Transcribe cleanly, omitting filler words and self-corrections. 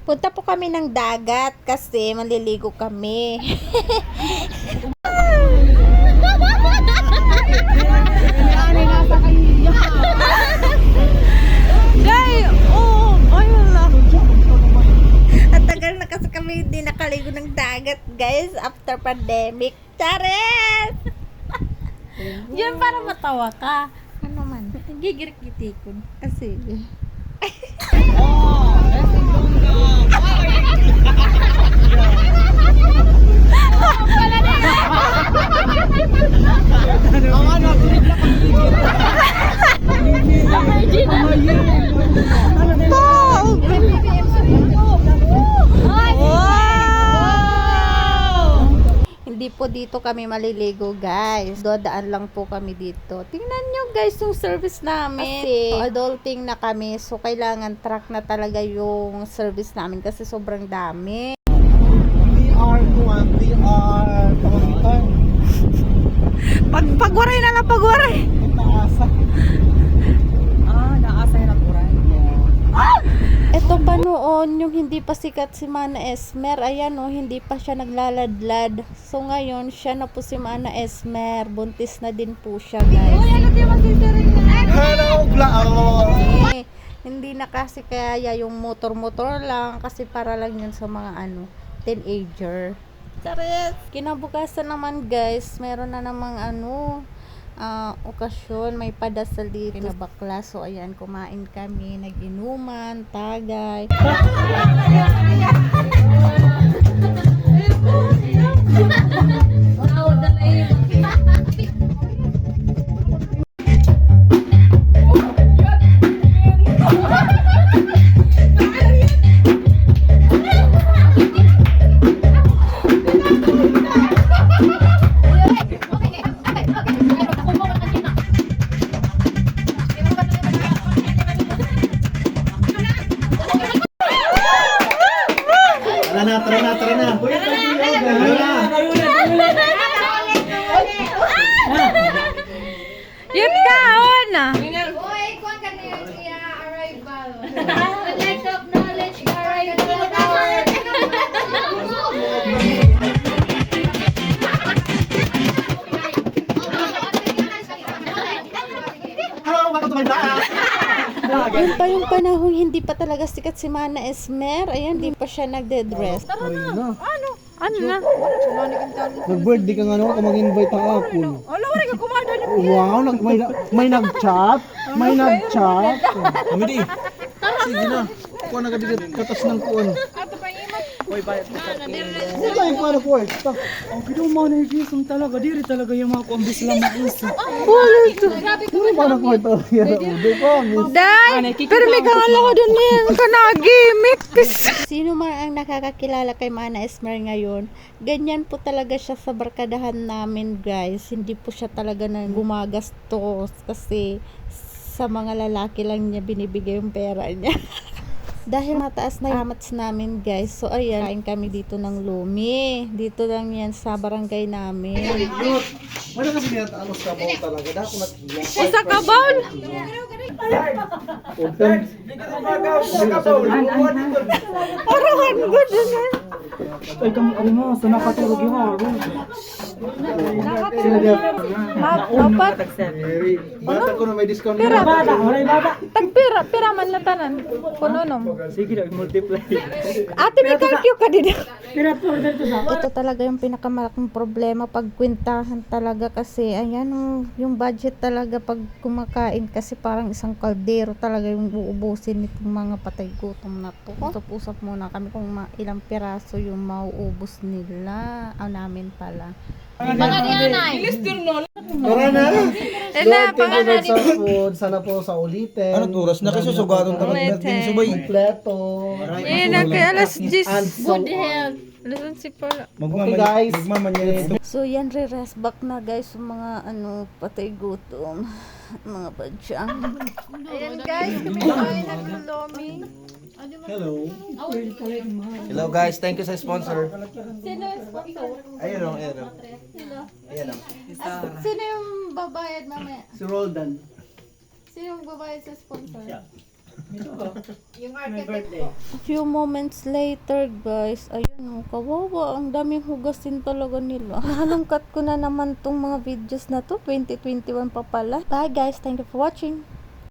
Punta po kami ng dagat kasi maliligo kami. Guys, oh, ayun lang. At tagal na kasi kami hindi nakaligo ng dagat, guys, after pandemic. Charis! Yan para matawa ka. Ano man? Gigirik-gitikon. Kasi... Hindi po dito kami maliligo, guys. Dodaan lang po kami dito. Tingnan nyo, guys, yung service namin. Kasi adulting na kami, so kailangan truck na talaga yung service namin kasi sobrang dami. Pagwaray na lang, pagwaray. Naasa na turan. Ito pa noon, yung hindi pa sikat si Mana Esmer, ayan o, hindi pa siya naglaladlad. So ngayon, siya na po si Mana Esmer. Buntis na din po siya, guys. Hindi na kasi kaya yung motor-motor lang, kasi para lang yun sa mga teenager. Charis! Kinabukasan naman, guys, meron na namang okasyon, may padasal dito na bakla. So ayan, kumain kami, nag-inuman, tagay. Tara na. Yun ka, ona! Oy, kuan ka niya arrival. Collect of knowledge, arrival hour. Yun pa yung panahon, hindi pa talaga sikat si Mana Esmer. Ayan, hindi pa siya nagde-dress. Ano na? Nag-birthday ka nga naman, kung mag-invite ang ako. Wow, may nag-chat? May nag-chat? Amidi, sige na. Kuha na katas ng kuwan. Uy, bayad na sa Ito yung kuha na kuha. Ang kinuman na igisong talaga. Diri talaga yung mga kuambis lang na isa. Puro ba na kuha ito? Day! Pero may kakala ko dun yan. Kanagimik! Sino man ang nakakakilala kay Mana Esmer ngayon, ganyan po talaga siya sa barkadahan namin, guys. Hindi po siya talaga na gumagastos kasi sa mga lalaki lang niya binibigay yung pera niya. Dahil mataas na amats namin, guys. So ayan, kain kami dito ng lumi. Dito lang yan sa barangay namin. Wala kasi niya anos kabaw talaga. Dako na tiya. Isa ka baul! Parahan ko dun eh. Ay, kami mo. Sa nakatulog yung araw. Sila niya. Dapat. Bata ko na may discount. Pira. Maray bata. Pira man na tanan. Kunonom. Sige na, multiply. Ate, may kalkyo ka din. Pira po dito sa. Ito talaga yung pinakamalaking problema pag kwentahan talaga kasi ayan yung budget talaga pag kumakain kasi parang isang kaldero talaga yung uubusin nitong mga patay gutom na to. Usap-usap muna kami kung ilang piraso yung mauubos nila. Namin pala. Mga diyanay. Tara na. Lord, thank you Lord sa food. Sana po sa ulitin. Ano turas na kasi sugatong talag birthday subay. Kompleto. Yan na kay alas 10. And so, Good health. Alas 11 pala. Okay, guys. Magmamanyan ito. So yan, re-rest back na guys yung mga patay gutom. Mga badyang. Ayan guys, kami kain ng lomi. Hello. Hello guys, thank you sa sponsor. Sino yung sponsor? Ayun o, ayun o. Sino? Ayan o. Sino yung babayad mamaya? Si Roldan. Sino yung babayad sa sponsor? Yung architect po. A few moments later, guys, ayun, kawawa. Ang daming hugasin talaga nila. Halongkat ko na naman tong mga videos na to. 2021 pa pala. Bye, guys. Thank you for watching.